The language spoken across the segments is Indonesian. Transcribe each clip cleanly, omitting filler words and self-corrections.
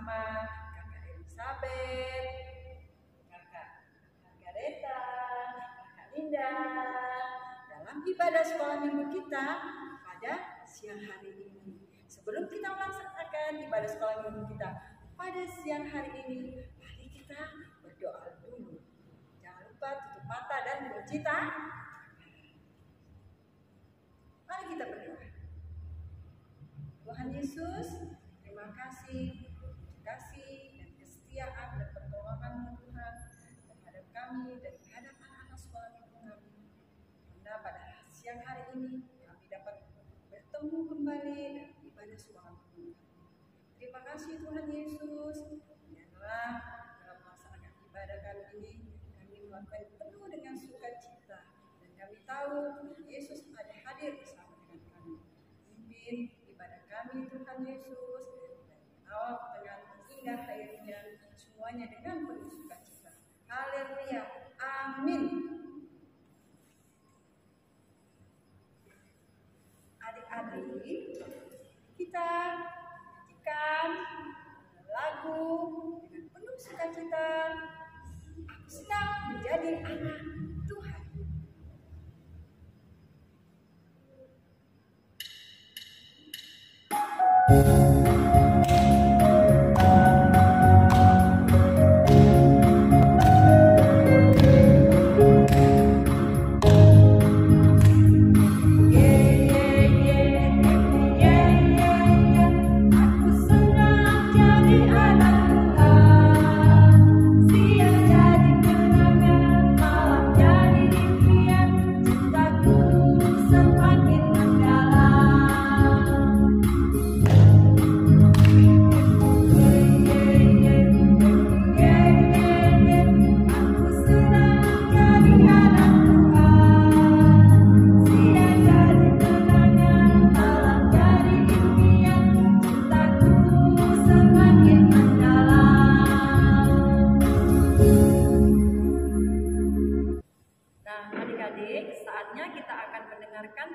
bersama Kakak Elizabeth, Kakak Margareta, Kakak Linda dalam ibadah sekolah minggu kita pada siang hari ini. Sebelum kita melaksanakan ibadah sekolah minggu kita pada siang hari ini, mari kita berdoa dulu. Jangan lupa tutup mata dan kunci tangan. Mari kita berdoa. Tuhan Yesus, terima kasih dan kesetiaan dan pertolongan Tuhan terhadap kami dan terhadap anak-anak sekolah minggu kami. Karena pada siang hari ini kami dapat bertemu kembali dalam ibadah sekolah minggu. Terima kasih Tuhan Yesus. Biarlah dalam melaksanakan ibadah kali ini kami melakukan penuh dengan sukacita dan kami tahu Tuhan Yesus ada hadir bersama dengan kami. Pimpin ibadah kami Tuhan Yesus dan awal dengan indah akhirnya semuanya dengan penuh sukacita. Haleluya. Amin. Adik-adik, kita nyanyikan lagu dengan penuh sukacita. Aku senang menjadi anak Tuhan.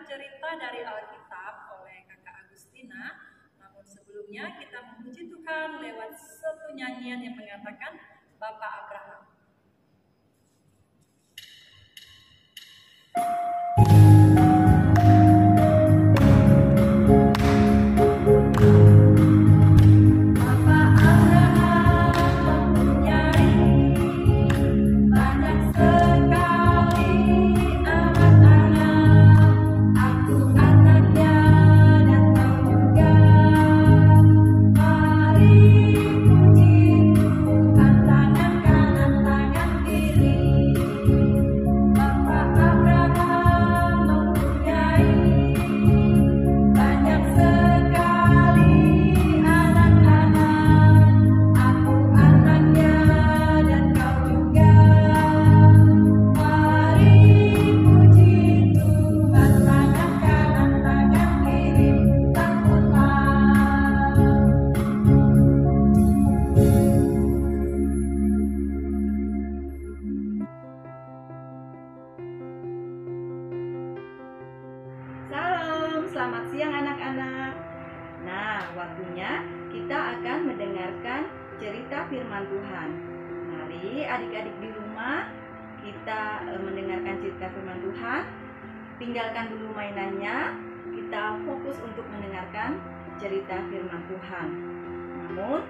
Cerita dari Alkitab oleh Kakak Agustina. Namun sebelumnya kita memuji Tuhan lewat satu nyanyian yang mengatakan Bapak Abraham. Selamat siang anak-anak. Nah, waktunya kita akan mendengarkan cerita firman Tuhan. Mari adik-adik di rumah kita mendengarkan cerita firman Tuhan. Tinggalkan dulu mainannya, kita fokus untuk mendengarkan cerita firman Tuhan. Namun,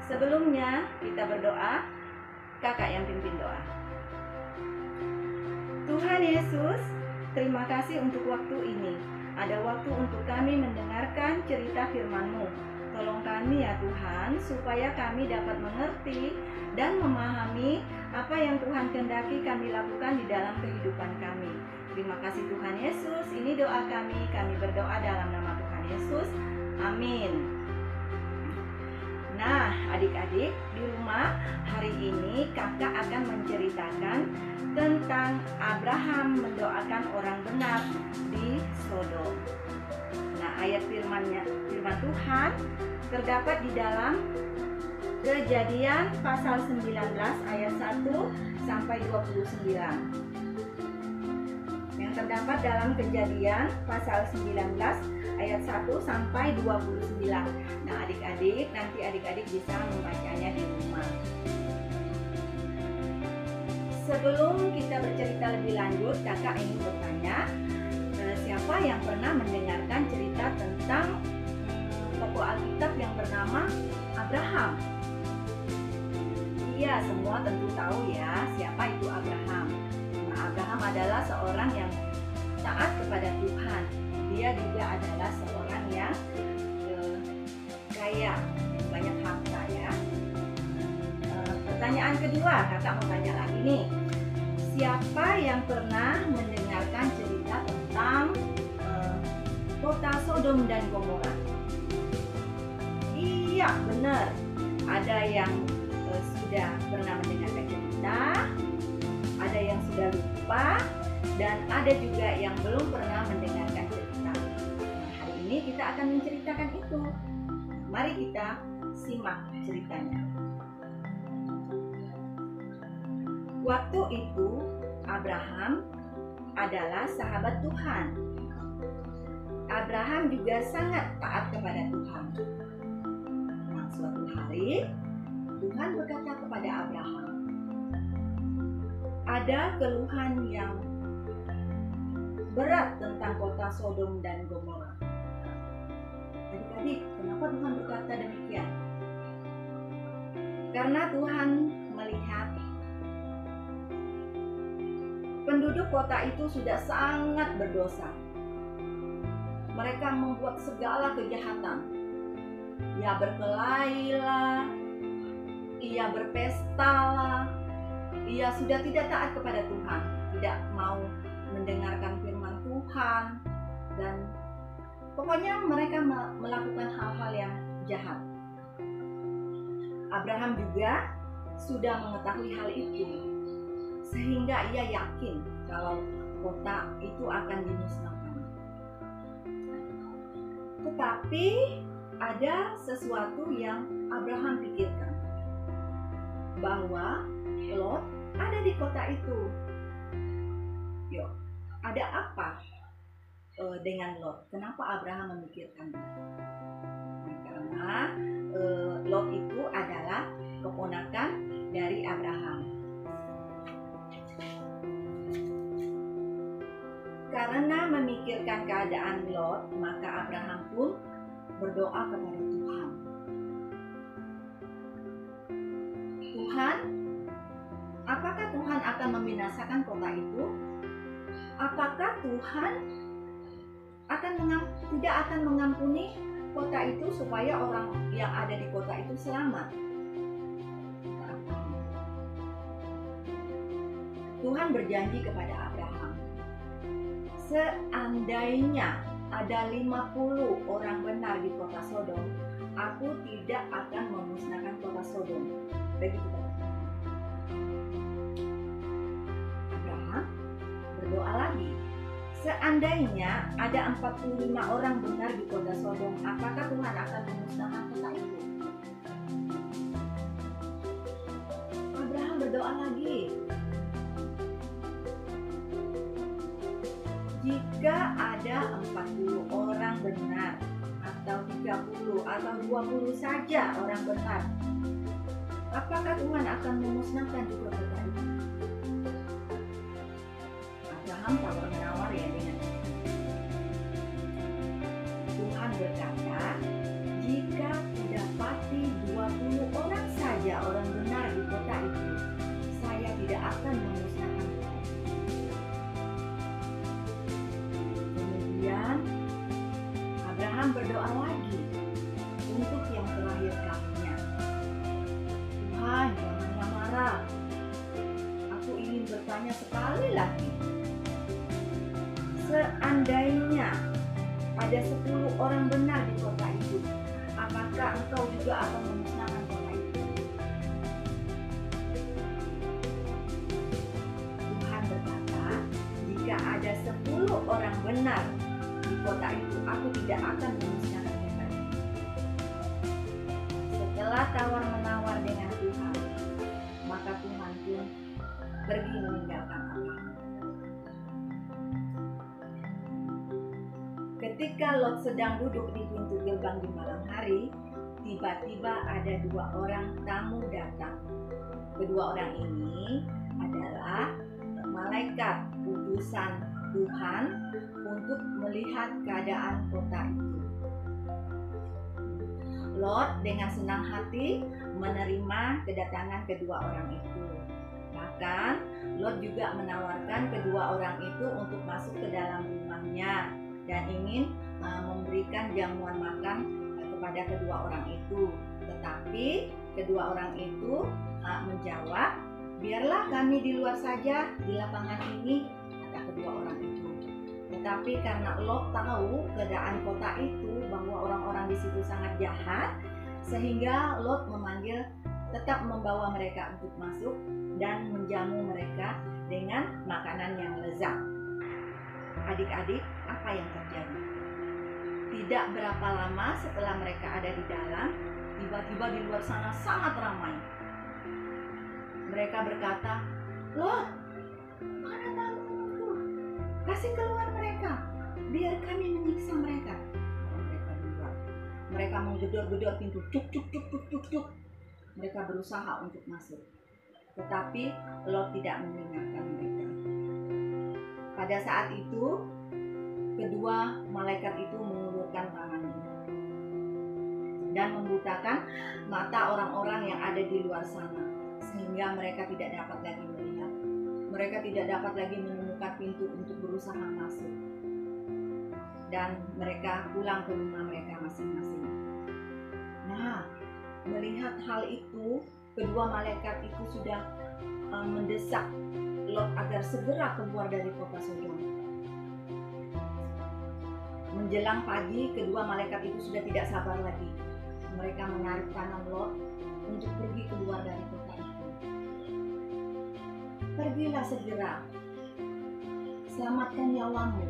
sebelumnya kita berdoa, kakak yang pimpin doa. Tuhan Yesus, terima kasih untuk waktu ini. Ada waktu untuk kami mendengarkan cerita firman-Mu. Tolong kami ya Tuhan, supaya kami dapat mengerti dan memahami apa yang Tuhan kehendaki kami lakukan di dalam kehidupan kami. Terima kasih Tuhan Yesus, ini doa kami berdoa dalam nama Tuhan Yesus. Amin. Nah, adik-adik di rumah, hari ini kakak akan menceritakan tentang Abraham mendoakan orang benar di Sodom. Nah, ayat firman Tuhan terdapat di dalam Kejadian pasal 19 ayat 1 sampai 29. Yang yang terdapat dalam Kejadian pasal 19 ayat 1 sampai 29. Nah, adik-adik, nanti adik-adik bisa membacanya di rumah. Sebelum kita bercerita lebih lanjut, kakak ingin bertanya, siapa yang pernah mendengarkan cerita tentang tokoh Alkitab yang bernama Abraham? Iya, semua tentu tahu ya siapa itu Abraham. Nah, Abraham adalah seorang yang taat kepada Tuhan. Dia juga adalah seorang yang kaya, banyak harta ya. Pertanyaan kedua, kakak mau tanya lagi nih. Siapa yang pernah mendengarkan cerita tentang kota Sodom dan Gomora? Iya, benar. Ada yang sudah pernah mendengarkan cerita, ada yang sudah lupa, dan ada juga yang belum pernah mendengarkan cerita. Nah, hari ini kita akan menceritakan itu. Mari kita simak ceritanya. Waktu itu Abraham adalah sahabat Tuhan. Abraham juga sangat taat kepada Tuhan. Nah, suatu hari Tuhan berkata kepada Abraham, ada keluhan yang berat tentang kota Sodom dan Gomora. Adik-adik, kenapa Tuhan berkata demikian? Karena Tuhan melihat penduduk kota itu sudah sangat berdosa. Mereka membuat segala kejahatan. Ia berkelailah, ia berpestalah, ia sudah tidak taat kepada Tuhan, tidak mau mendengarkan firman Tuhan, dan pokoknya mereka melakukan hal-hal yang jahat. Abraham juga sudah mengetahui hal itu, sehingga ia yakin kalau kota itu akan dimusnahkan. Tetapi ada sesuatu yang Abraham pikirkan, bahwa Lot ada di kota itu. Yuk, ada apa dengan Lot? Kenapa Abraham memikirkan? Karena Lot itu adalah keponakan dari Abraham. Karena memikirkan keadaan Lot, maka Abraham pun berdoa kepada Tuhan. Tuhan, apakah Tuhan akan membinasakan kota itu? Apakah Tuhan tidak akan mengampuni kota itu supaya orang yang ada di kota itu selamat? Tuhan berjanji kepada Abraham, seandainya ada 50 orang benar di kota Sodom, aku tidak akan memusnahkan kota Sodom. Begitu. Abraham berdoa lagi, seandainya ada 45 orang benar di kota Sodom, apakah Tuhan akan memusnahkan kota itu? Abraham berdoa lagi, jika ada 40 orang benar, atau 30 atau 20 saja orang benar, apakah Tuhan akan memusnahkan juga kota itu? Abraham tawar-menawar ya dengan Tuhan berkata, jika didapati 20 orang saja orang benar di kota itu, saya tidak akan memusnahkan kota itu. Kemudian Abraham berdoa lagi untuk yang terakhir kalinya. Tuhan, janganlah marah. Aku ingin bertanya sekali lagi. Seandainya ada 10 orang benar di kota itu, apakah engkau juga akan memusnahkan kota itu? Tuhan berkata, jika ada 10 orang benar di kota itu, aku tidak akan memusnahkan kota itu. Setelah tawar-menawar dengan Tuhan, maka Tuhan pun pergi meninggalkan Abraham. Ketika Lot sedang duduk di pintu gerbang di malam hari, tiba-tiba ada 2 orang tamu datang. Kedua orang ini adalah malaikat utusan Tuhan untuk melihat keadaan kota itu. Lot dengan senang hati menerima kedatangan kedua orang itu. Bahkan Lot juga menawarkan kedua orang itu untuk masuk ke dalam rumahnya dan ingin memberikan jamuan makan kepada kedua orang itu. Tetapi kedua orang itu menjawab, "Biarlah kami di luar saja di lapangan ini," kata kedua orang itu. Tetapi karena Lot tahu keadaan kota itu, bahwa orang-orang di situ sangat jahat, sehingga Lot tetap membawa mereka untuk masuk dan menjamu mereka dengan makanan yang lezat. Adik-adik, apa yang terjadi? Tidak berapa lama setelah mereka ada di dalam, tiba-tiba di luar sana sangat ramai. Mereka berkata, "Lot, mana tamu-tamu? Kasih keluar mereka, biar kami menyiksa mereka." Mereka keluar. Mereka menggedor-gedor pintu, cuk cuk cuk cuk cuk cuk. Mereka berusaha untuk masuk, tetapi Lot tidak mendengarkan mereka. Pada saat itu, kedua malaikat itu mengulurkan tangannya dan membutakan mata orang-orang yang ada di luar sana, sehingga mereka tidak dapat lagi melihat. Mereka tidak dapat lagi menemukan pintu untuk berusaha masuk. Dan mereka pulang ke rumah mereka masing-masing. Nah, melihat hal itu, kedua malaikat itu sudah mendesak Lot agar segera keluar dari kota Sodom. Menjelang pagi, kedua malaikat itu sudah tidak sabar lagi. Mereka menarik tangan Lot untuk pergi keluar dari kota itu. "Pergilah segera, selamatkan nyawamu.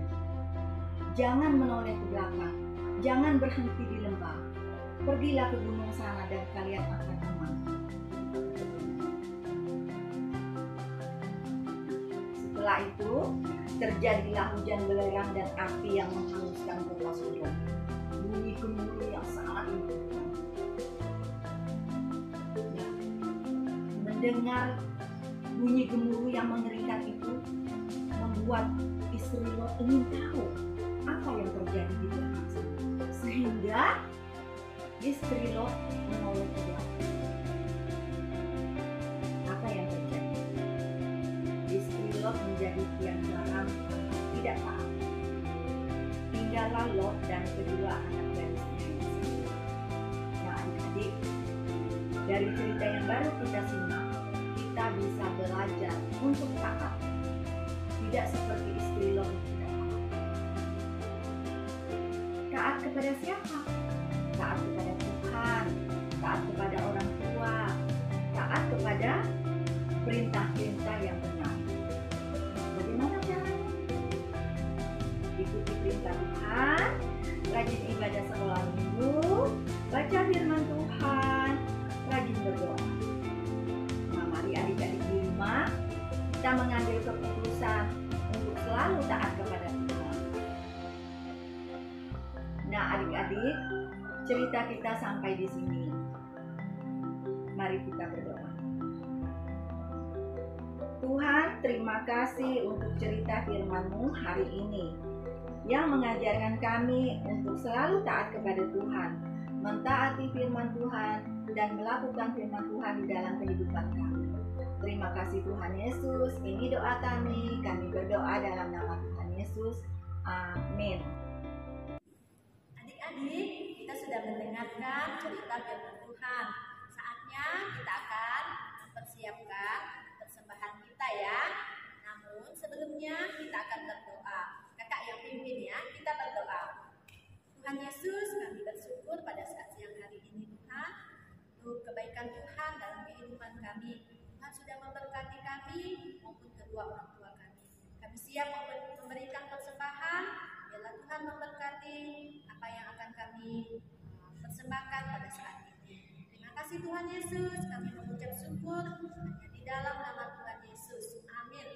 Jangan menoleh ke belakang, jangan berhenti di lembah. Pergilah ke gunung sana dan kalian akan aman." Setelah itu, terjadilah hujan belerang dan api yang menghanguskan kota Sodom. Bunyi gemuruh yang sangat menakutkan. Nah, mendengar bunyi gemuruh yang mengerikan itu membuat istri Lot ingin tahu apa yang terjadi di belakang sana. Sehingga istri Lot menoleh ke belakang. Apa yang terjadi? Istri Lot menjadi tiang garam tidak taat. Tinggallah Lot dan kedua anak gadisnya yang satu. Nah, adik-adik, dari cerita yang baru kita simak, kita bisa belajar untuk taat. Tidak seperti istri Lot yang tidak taat. Taat kepada siapa? Taat kepada Tuhan, taat kepada orang tua, taat kepada perintah-perintah yang benar. Bagaimana caranya? Ikuti perintah Tuhan, rajin ibadah sekolah minggu, baca firman Tuhan, rajin berdoa. Nah, mari adik-adik di rumah kita mengambil keputusan untuk selalu taat kepada Tuhan. Nah, adik-adik, cerita kita sampai di sini. Mari kita berdoa. Tuhan, terima kasih untuk cerita firman-Mu hari ini yang mengajarkan kami untuk selalu taat kepada Tuhan, mentaati firman Tuhan, dan melakukan firman Tuhan di dalam kehidupan kami. Terima kasih Tuhan Yesus. Ini doa kami. Kami berdoa dalam nama Tuhan Yesus. Amin. Adik-adik, kita sudah mendengarkan cerita firman Tuhan. Saatnya kita akan mempersiapkan persembahan kita ya. Namun sebelumnya kita akan berdoa. Kakak yang pimpin ya, kita berdoa. Tuhan Yesus, kami bersyukur pada saat siang hari ini Tuhan, untuk kebaikan Tuhan dalam kehidupan kami. Tuhan sudah memberkati kami maupun kedua orang tua kami. Kami siap memberikan persembahan. Biarlah Tuhan memberkati apa yang akan kami persembahkan pada saat ini. Terima kasih Tuhan Yesus. Kami mengucap syukur hanya di dalam nama Tuhan Yesus. Amin.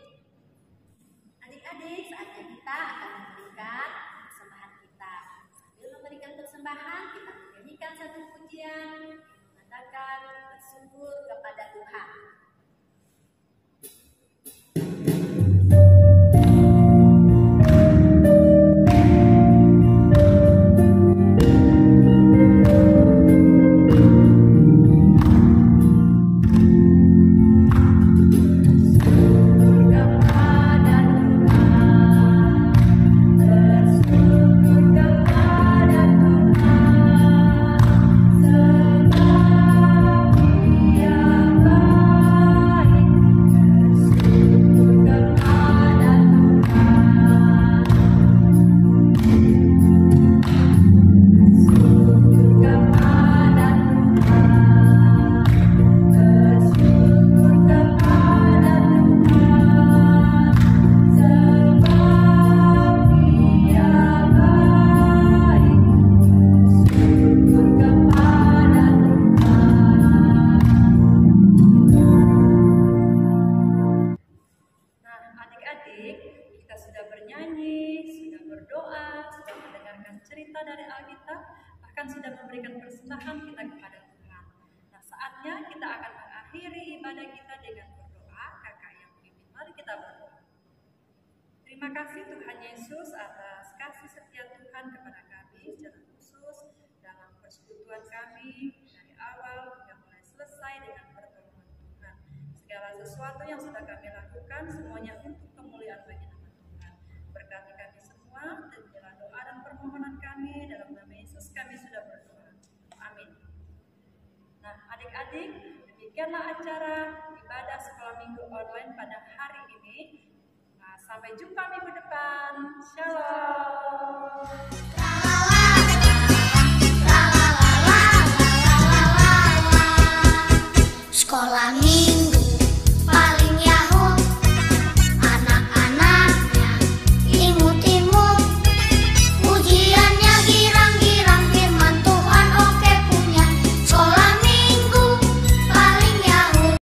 Adik-adik, saatnya kita akan memberikan persembahan kita. persembahan, kita menyanyikan satu pujian, mengatakan bersyukur kepada Tuhan. Cerita dari Alkitab, bahkan sudah memberikan persembahan kita kepada Tuhan. Nah, saatnya kita akan mengakhiri ibadah kita dengan berdoa. Kakak yang pimpin, mari kita berdoa. Terima kasih Tuhan Yesus atas kasih setia Tuhan kepada kami secara khusus dalam persekutuan kami dari awal hingga mulai selesai dengan pertolongan Tuhan. Segala sesuatu yang sudah kami lakukan semuanya untuk kemuliaan bagi nama Tuhan. Berkati kami semua dan doa dan permohonan kami dalam nama Yesus kami sudah berdoa. Amin. Nah, adik-adik, demikianlah acara ibadah sekolah minggu online pada hari ini. Nah, sampai jumpa minggu depan. Shalom.